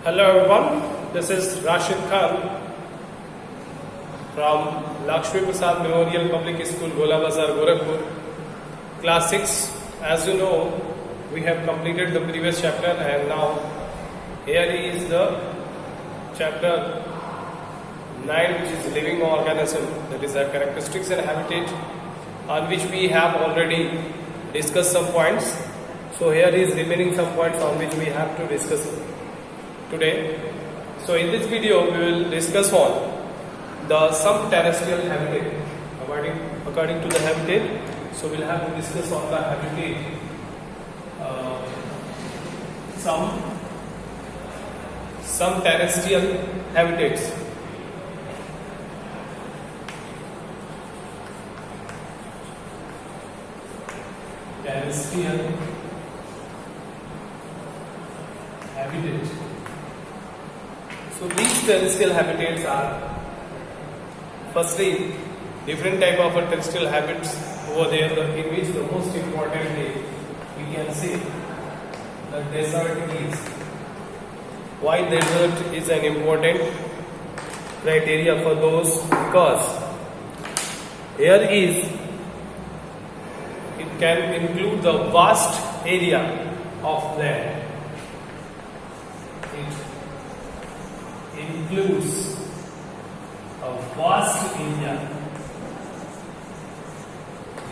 Hello everyone, this is Rashid Khan from Lakshmi Prasad Memorial Public School, Gola Bazar, Gorakhpur, Class 6. As you know, we have completed the previous chapter and now here is the chapter 9, which is living organism, that is their characteristics and habitat, on which we have already discussed some points. So here is remaining some points on which we have to discuss today. So in this video we will discuss on the some terrestrial habitat according to the habitat. So we'll have to discuss on the habitat some terrestrial habitats. Terrestrial habitat. So these terrestrial habitats are firstly different type of terrestrial habits over there, in which the most importantly we can see the desert is. Why desert is an important criteria for those? Because here is it can include the vast area of land. It includes a vast area.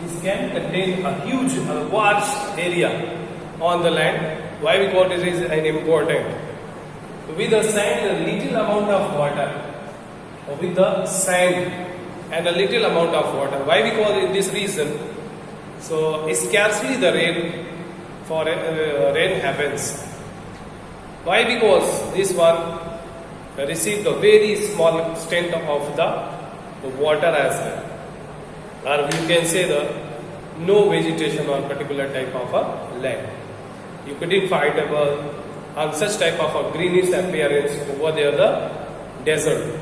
This can contain a huge, vast area on the land. Why? Because it is an important. With the sand, a little amount of water. With the sand and a little amount of water. Why? Because in this reason, so scarcely the rain happens. Why? Because this one received a very small extent of the water as well, or you can say the no vegetation on particular type of a land. You couldn't find on such type of a greenish appearance over there the desert.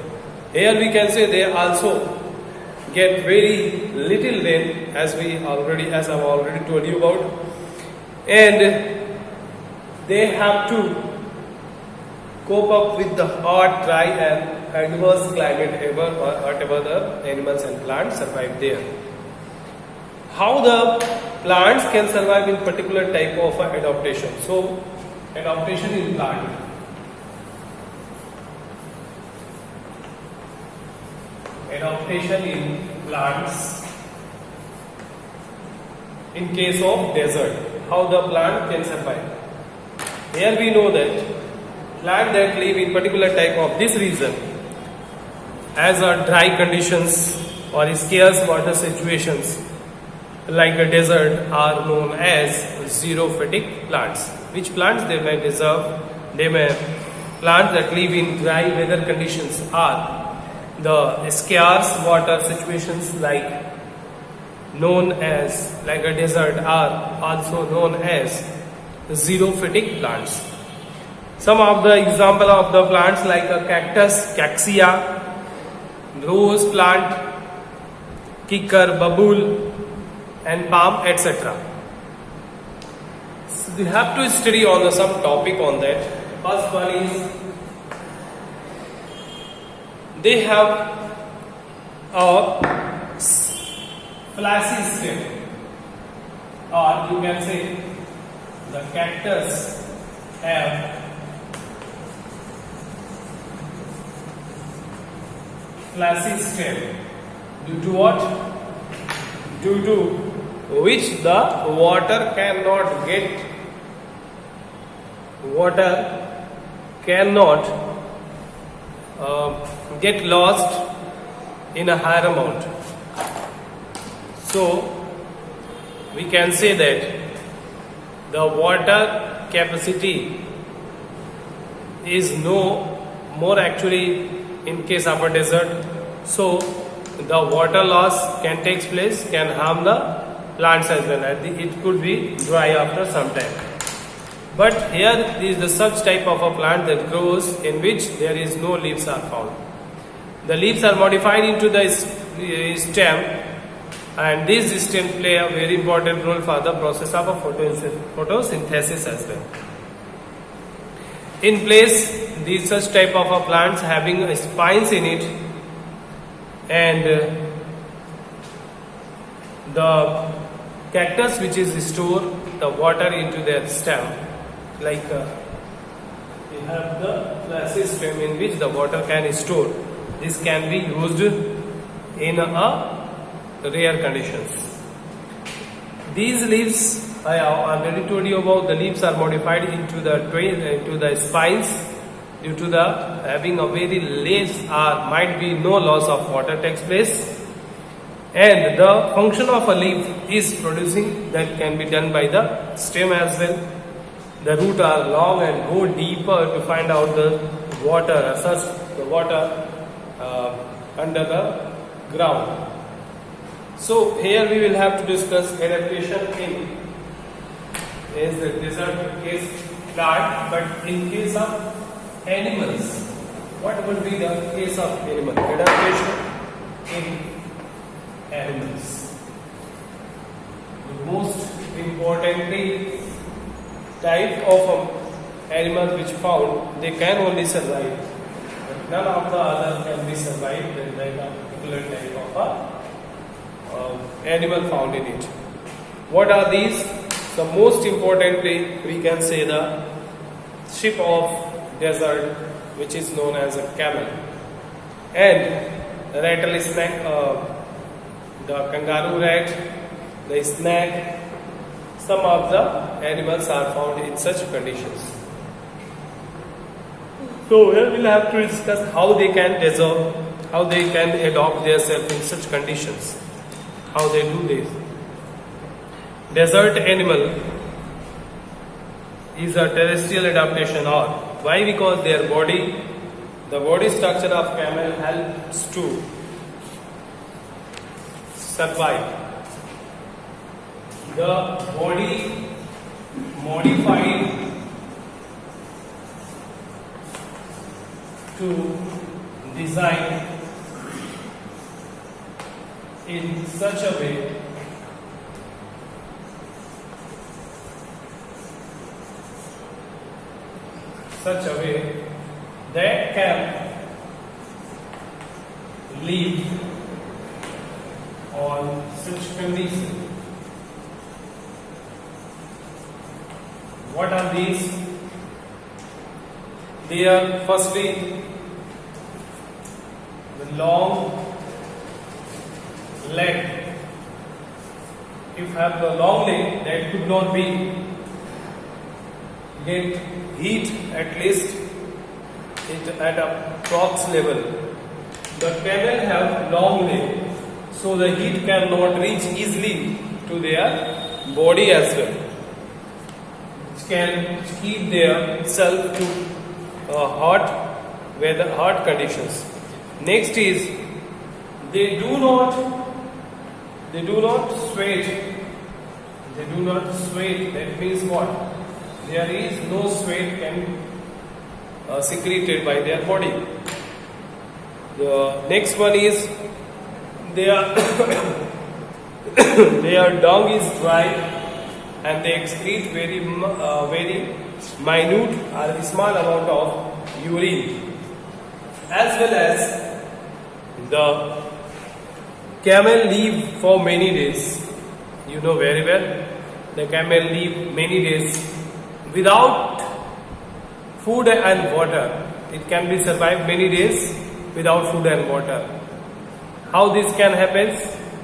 Here we can say they also get very little rain, as I've already told you about, and they have to cope up with the hot, dry and adverse climate whatever the animals and plants survive there. How the plants can survive in particular type of adaptation. So adaptation in plant. Adaptation in plants. In case of desert, how the plant can survive. Here we know that plants that live in particular type of this region as a dry conditions or scarce water situations like a desert are known as xerophytic plants. Which plants they may plants that live in dry weather conditions are the scarce water situations like a desert are also known as xerophytic plants. Some of the example of the plants like a cactus, cachia, rose plant, kicker, babul and palm, etc. So we have to study on some topic on that. First one is they have a fleshy stem, or you can say the cactus have fleshy stem. Due to what? Due to which the water cannot get lost in a higher amount. So we can say that the water capacity is no more actually in case of a desert. So the water loss can take place, can harm the plants as well. It could be dry after some time. But here is the such type of a plant that grows in which there is no leaves are found. The leaves are modified into the stem, and these stems play a very important role for the process of photosynthesis as well. In place these such type of plants having spines in it, and the cactus which is store the water into their stem, like we have the flaccid stem in which the water can store. This can be used in a rare conditions. These leaves, I already told you about, the leaves are modified into the spines due to the having a very less or might be no loss of water takes place. And the function of a leaf is producing, that can be done by the stem as well. The root are long and go deeper to find out the water, such the water under the ground. So here we will have to discuss adaptation in is the desert case plant, but in case of animals, what would be the case of animal adaptation in animals? The most importantly type of animals which found, they can only survive, but none of the other can be survived than that particular type of animal found in it. What are these? So most importantly, we can say the sheep of desert, which is known as a camel, and rattlesnake, the kangaroo rat, the snake. Some of the animals are found in such conditions. So here we'll have to discuss how they can deserve, how they can adopt themselves in such conditions, how they do this. Desert animal is a terrestrial adaptation, or why? Because their body, the body structure of camel helps to survive. The body modified to design in such a way that can live on such conditions. What are these? They are firstly the long leg. If you have the long leg, that could not be get heat at least at a prox level. The camel have long leg, so the heat cannot reach easily to their body as well. It can keep their self to hot weather, hot conditions. Next is they do not sweat. They do not sweat. That means what? There is no sweat can secreted by their body. The next one is their their dung is dry and they excrete very minute or small amount of urine, as well as the camel live for many days. You know very well, the camel live many days without food and water. It can be survived many days without food and water. How this can happen?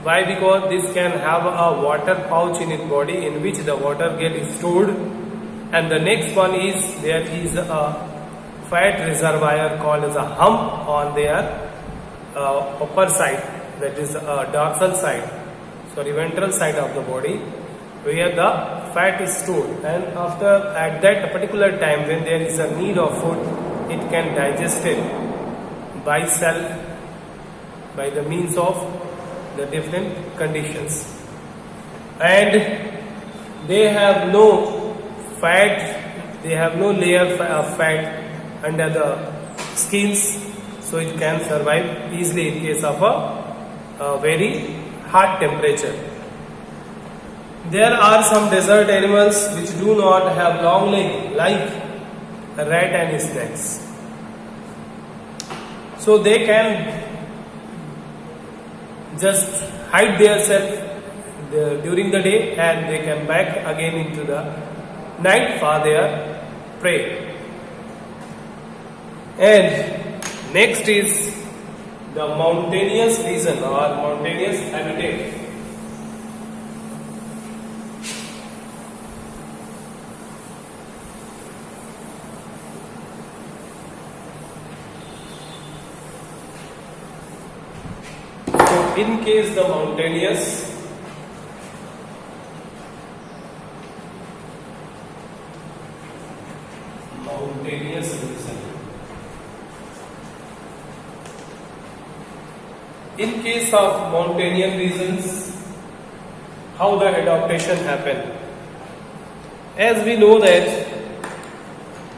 Why? Because this can have a water pouch in its body in which the water gets stored. And the next one is there is a fat reservoir called as a hump on their upper side, that is dorsal side, ventral side of the body, where the fat is stored, and after at that particular time when there is a need of food, it can digest it by self by the means of the different conditions. And they have no fat, they have no layer of fat under the skins, so it can survive easily in case of a very hot temperature. There are some desert animals which do not have long legs, like rat and snakes. so they can just hide themselves during the day, and they come back again into the night for their prey. And next is the mountainous region or mountainous habitat. So in case the mountainous region. In case of mountainous regions, how the adaptation happen? As we know that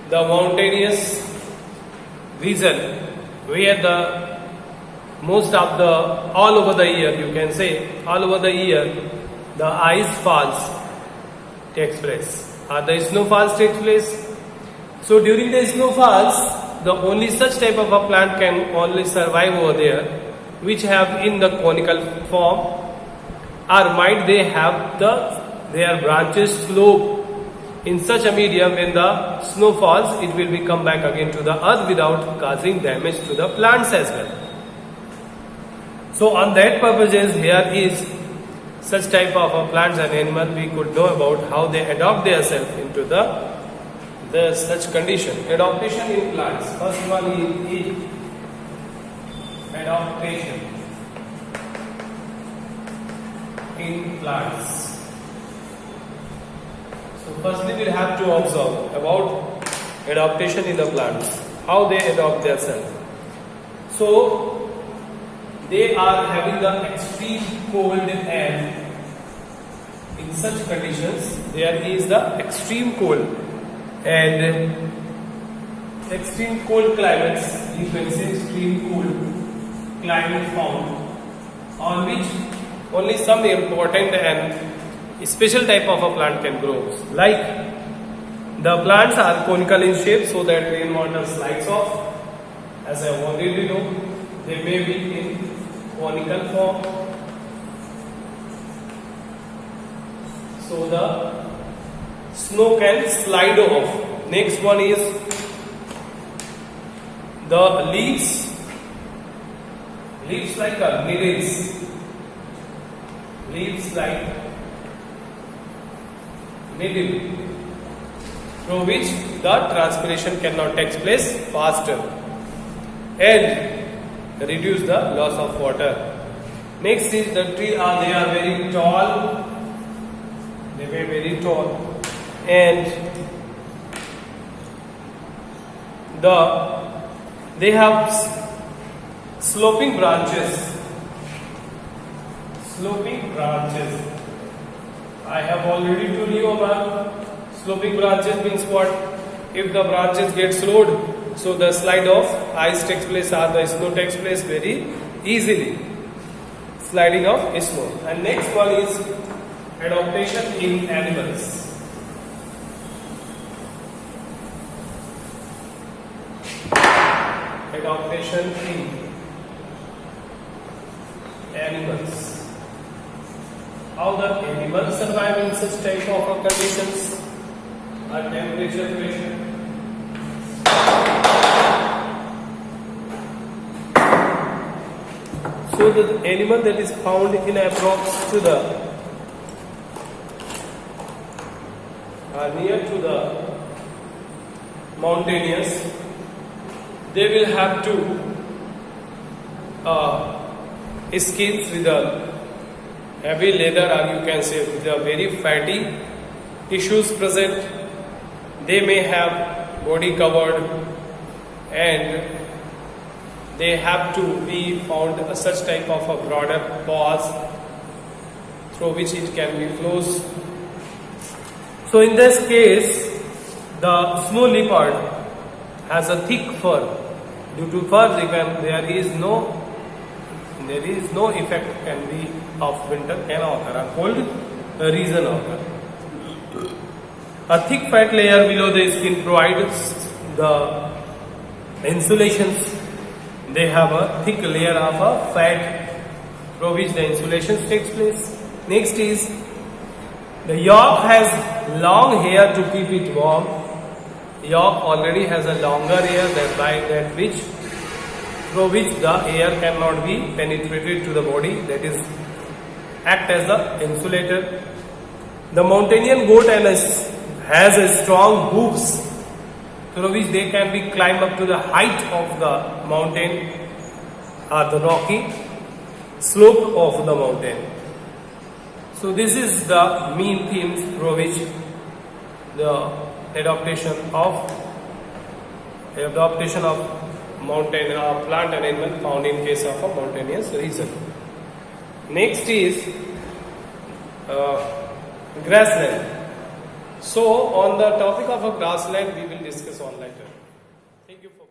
the mountainous region, where the most of the all over the year, you can say all over the year, the ice falls takes place or the snowfalls takes place. So during the snowfalls, the only such type of a plant can only survive over there, which have in the conical form, or might they have their branches slope in such a medium when the snow falls, it will be come back again to the earth without causing damage to the plants as well. So on that purposes, here is such type of a plants and animal we could know about how they adopt themselves into the such condition. Adaptation in plants. First one is adaptation in plants. So firstly we'll have to observe about adaptation in the plants, how they adopt themselves. So they are having the extreme cold, and in such conditions there is the extreme cold, and extreme cold climates, you can say extreme cold climate found, on which only some important and special type of a plant can grow. Like the plants are conical in shape, so that rainwater slides off. As I already know, they may be in conical form. So the snow can slide off. Next one is the leaves like needles, leaves like needle, through which the transpiration cannot take place faster and reduce the loss of water. Next is the tree, they are very tall, they may be very tall, and they have sloping branches. I have already told you about sloping branches means what? If the branches get slowed, so the slide of ice takes place or the snow takes place very easily. Sliding of snow. And next one is adaptation in animals. Adaptation in animals. How the animals survive in such type of conditions? A temperature pressure. So the animal that is found in approx to the near to the mountainous, they will have to skins with a heavy leather, or you can say with a very fatty tissues present. They may have body covered, and they have to be found such type of a broader paws through which it can be flows. So in this case, the snow leopard has a thick fur. Due to fur, there is no effect can be of winter can occur. A cold region occur. A thick fat layer below the skin provides the insulations they have a thick layer of a fat through which the insulation takes place. Next is the yolk has long hair to keep it warm. Yolk already has a longer hair than by that which through which the air cannot be penetrated to the body, that is act as the insulator. The Montanian goat has a strong hooves through which they can be climb up to the height of the mountain or the rocky slope of the mountain. So this is the main themes through which the adaptation of mountain plant and animal found in case of a mountainous region. Next is grassland. So on the topic of a grassland we will discuss on later. Thank you for